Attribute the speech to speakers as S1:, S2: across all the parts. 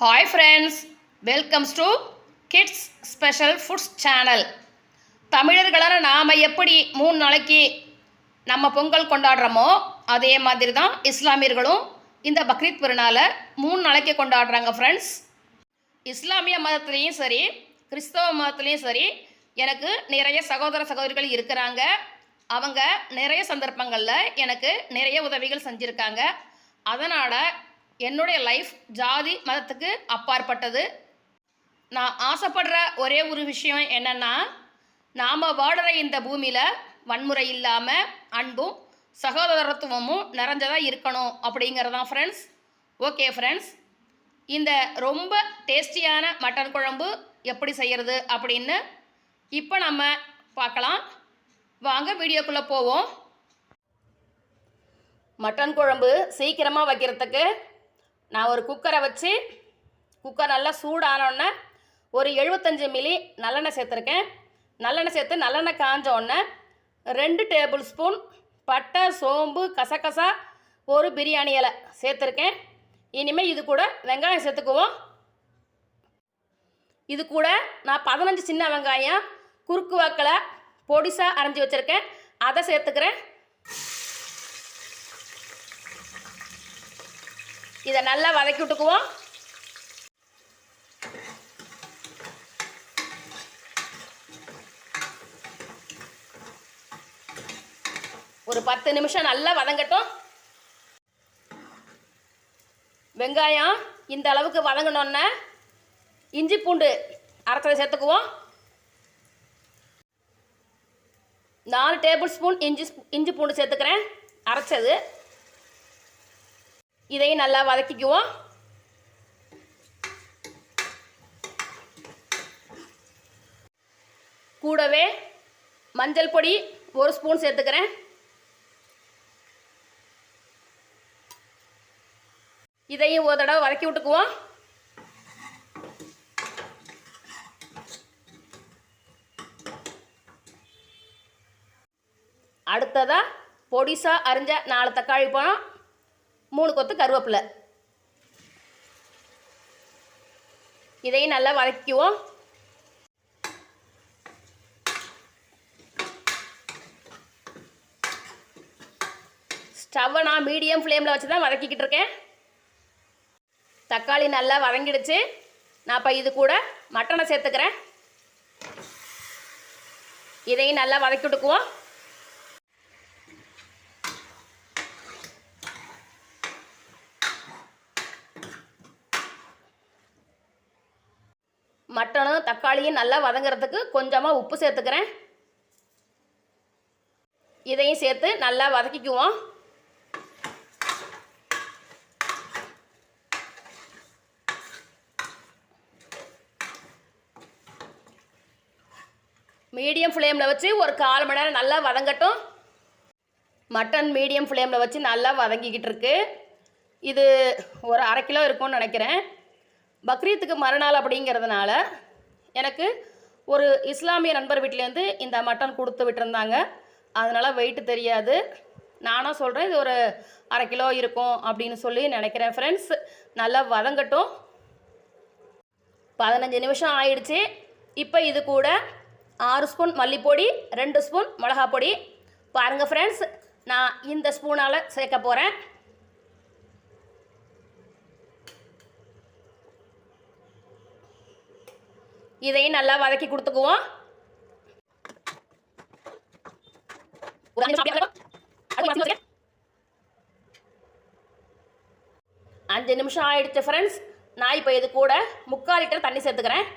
S1: Hi friends, welcomes to Kids Special Foods Channel. தமிழர்களான நாம் எப்படி 3 நாளைக்கு நம்ம பொங்கல் கொண்டாடுறோமோ அதே மாதிரி தான் இஸ்லாமியர்களும் இந்த பக்ரீத் பெருநாளை 3 நாளைக்கு கொண்டாடுறாங்க ஃப்ரெண்ட்ஸ். இஸ்லாமிய மதத்துலேயும் சரி கிறிஸ்தவ மதத்துலேயும் சரி எனக்கு நிறைய சகோதர சகோதரிகள் இருக்கிறாங்க. அவங்க நிறைய சந்தர்ப்பங்களில் எனக்கு நிறைய உதவிகள் செஞ்சுருக்காங்க. அதனால் என்னுடைய லைஃப் ஜாதி மதத்துக்கு அப்பாற்பட்டது. நான் ஆசைப்படுற ஒரே ஒரு விஷயம் என்னென்னா, நாம் வாடுற இந்த பூமியில் வன்முறை இல்லாமல் அன்பும் சகோதரத்துவமும் நிறைஞ்சதாக இருக்கணும் அப்படிங்கிறதான் ஃப்ரெண்ட்ஸ். ஓகே ஃப்ரெண்ட்ஸ், இந்த ரொம்ப டேஸ்டியான மட்டன் குழம்பு எப்படி செய்கிறது அப்படின்னு இப்போ நம்ம பார்க்கலாம். வாங்க வீடியோக்குள்ளே போவோம். மட்டன் குழம்பு சீக்கிரமாக வைக்கிறதுக்கு நான் ஒரு குக்கரை வச்சு குக்கர் நல்லா சூடானோடனே ஒரு 75 மில்லி நல்லெண்ணெய் சேர்த்துருக்கேன். நல்லெண்ணெய் சேர்த்து நல்லெண்ணெய் காஞ்சோடனே 2 டேபிள் ஸ்பூன் பட்டை, சோம்பு, கசகசா, ஒரு பிரியாணி இலை சேர்த்துருக்கேன். இனிமேல் இது கூட வெங்காயம் சேர்த்துக்குவோம். இது கூட நான் 15 சின்ன வெங்காயம் குறுக்கு வாக்கில் பொடிசாக அரைஞ்சி வச்சுருக்கேன், அதை சேர்த்துக்கிறேன். இதை நல்லா வதக்கி விட்டுக்குவோம். ஒரு 10 நிமிஷம் நல்லா வதங்கட்டும். வெங்காயம் இந்த அளவுக்கு வதங்கினோன்னே இஞ்சி பூண்டு அரைச்சதை சேர்த்துக்குவோம். 4 டேபிள் ஸ்பூன் இஞ்சி பூண்டு சேர்த்துக்கிறேன், அரைச்சது. இதையும் நல்லா வதக்கிக்குவோம். கூடவே மஞ்சள் பொடி 1 ஸ்பூன் சேர்த்துக்கிறேன். இதையும் ஒரு தடவை வதக்கி விட்டுக்குவோம். அடுத்ததாக பொடிசாக அரிஞ்ச 4 தக்காளி பழம், 3 கொத்து கருவேப்பிலை, இதையும் நல்லா வதக்கிக்குவோம். ஸ்டவ்வை நான் மீடியம் ஃப்ளேமில் வச்சு தான் வதக்கிக்கிட்டு இருக்கேன். தக்காளி நல்லா வதங்கிடுச்சு. நான் இப்போ இது கூட மட்டனை சேர்த்துக்கிறேன். இதையும் நல்லா வதக்கி விட்டுக்குவோம். மட்டனும் தக்காளியும் நல்லா வதங்கிறதுக்கு கொஞ்சமாக உப்பு சேர்த்துக்கிறேன். இதையும் சேர்த்து நல்லா வதக்கிக்குவோம். மீடியம் ஃப்ளேமில் வச்சு ஒரு 1/4 மணி நேரம் நல்லா வதங்கட்டும். மட்டன் மீடியம் ஃப்ளேமில் வச்சு நல்லா வதங்கிக்கிட்டு இருக்கு. இது ஒரு 1/2 கிலோ இருக்கும்னு நினைக்கிறேன். பக்ரீத்துக்கு மறுநாள் அப்படிங்கிறதுனால எனக்கு ஒரு இஸ்லாமிய நண்பர் வீட்டிலேருந்து இந்த மட்டன் கொடுத்து விட்டுருந்தாங்க. அதனால் வெயிட்டு தெரியாது. நானும் சொல்கிறேன் இது ஒரு 1/2 கிலோ இருக்கும் அப்படின்னு சொல்லி நினைக்கிறேன் ஃப்ரெண்ட்ஸ். நல்லா வதங்கட்டும். 15 நிமிஷம் ஆயிடுச்சு. இப்போ இது கூட 6 ஸ்பூன் மல்லிப்பொடி, 2 ஸ்பூன் மிளகாப்பொடி. பாருங்கள் ஃப்ரெண்ட்ஸ், நான் இந்த ஸ்பூனால் சேர்க்க போகிறேன். இதையும் நல்லா வதக்கி கொடுத்துக்குவோம். 5 நிமிஷம் ஆயிடுச்சு ஃப்ரெண்ட்ஸ். நான் இப்போ இது கூட 3/4 லிட்டர் தண்ணி சேர்த்துக்கிறேன்.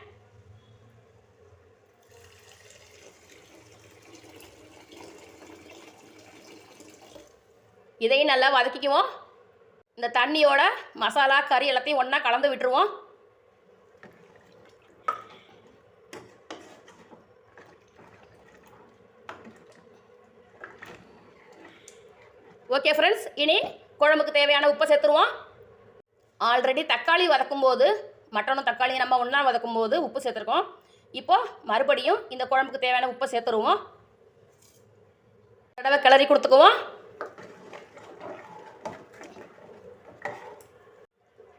S1: இதையும் நல்லா வதக்கிக்குவோம். இந்த தண்ணியோட மசாலா கறி எல்லாத்தையும் ஒன்றா கலந்து விட்டுருவோம். ஓகே ஃப்ரெண்ட்ஸ், இனி குழம்புக்கு தேவையான உப்பை சேர்த்துருவோம். ஆல்ரெடி தக்காளி வதக்கும்போது மட்டனும் தக்காளியும் நம்ம ஒன்றா வதக்கும்போது உப்பு சேர்த்துருக்கோம். இப்போது மறுபடியும் இந்த குழம்புக்கு தேவையான உப்பை சேர்த்துருவோம். தடவை கிளறி கொடுத்துக்குவோம்.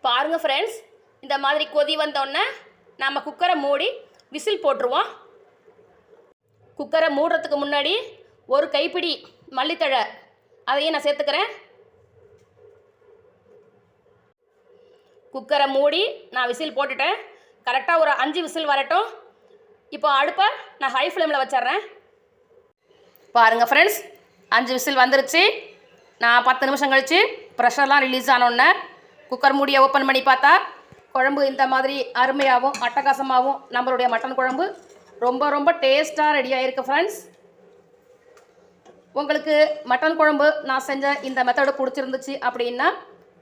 S1: பாருங்கள் ஃப்ரெண்ட்ஸ், இந்த மாதிரி கொதி வந்தோடனே நம்ம குக்கரை மூடி விசில் போட்டுருவோம். குக்கரை மூடுறதுக்கு முன்னாடி ஒரு கைப்பிடி மல்லித்தழை அதையும் நான் சேர்த்துக்கிறேன். குக்கரை மூடி நான் விசில் போட்டுட்டேன். கரெக்டாக ஒரு 5 விசில் வரட்டும். இப்போ அடுப்பை நான் ஹை ஃப்ளேமில் வச்சிட்றேன். பாருங்கள் ஃப்ரெண்ட்ஸ், 5 விசில் வந்துருச்சு. நான் 10 நிமிஷம் கழித்து ப்ரெஷர்லாம் ரிலீஸ் ஆனோடனே குக்கர் மூடியை ஓப்பன் பண்ணி பார்த்தா குழம்பு இந்த மாதிரி அருமையாகவும் அட்டகாசமாகவும் நம்மளுடைய மட்டன் குழம்பு ரொம்ப ரொம்ப டேஸ்ட்டாக ரெடி ஆகிருக்கு ஃப்ரெண்ட்ஸ். உங்களுக்கு மட்டன் குழம்பு நான் செஞ்ச இந்த மெத்தடு பிடிச்சிருந்துச்சு அப்படின்னா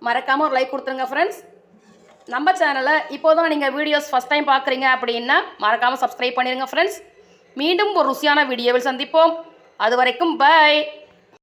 S1: மறக்காமல் ஒரு லைக் கொடுத்துருங்க ஃப்ரெண்ட்ஸ். நம்ம சேனலை இப்போ தான் நீங்கள் வீடியோஸ் ஃபஸ்ட் டைம் பார்க்குறீங்க அப்படின்னா மறக்காமல் சப்ஸ்கிரைப் பண்ணிடுங்க ஃப்ரெண்ட்ஸ். மீண்டும் ஒரு ருசியான வீடியோவில் சந்திப்போம். அது வரைக்கும் பாய்.